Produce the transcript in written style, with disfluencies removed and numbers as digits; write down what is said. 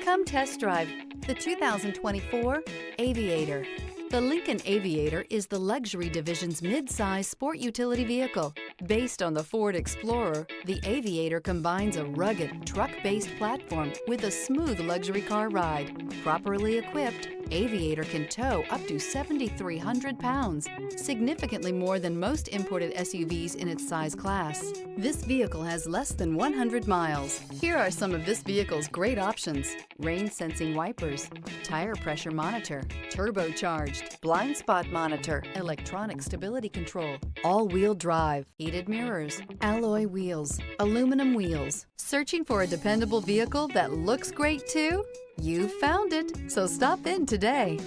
Come test drive the 2024 Aviator. The Lincoln Aviator is the luxury division's mid-size sport utility vehicle. Based on the Ford Explorer, the Aviator combines a rugged, truck-based platform with a smooth luxury car ride. Properly equipped, Aviator can tow up to 7,300 pounds, significantly more than most imported SUVs in its size class. This vehicle has less than 100 miles. Here are some of this vehicle's great options: rain-sensing wipers, tire pressure monitor, turbocharged, blind spot monitor, electronic stability control, all-wheel drive, heated mirrors, alloy wheels, aluminum wheels. Searching for a dependable vehicle that looks great too? You found it, so stop in today.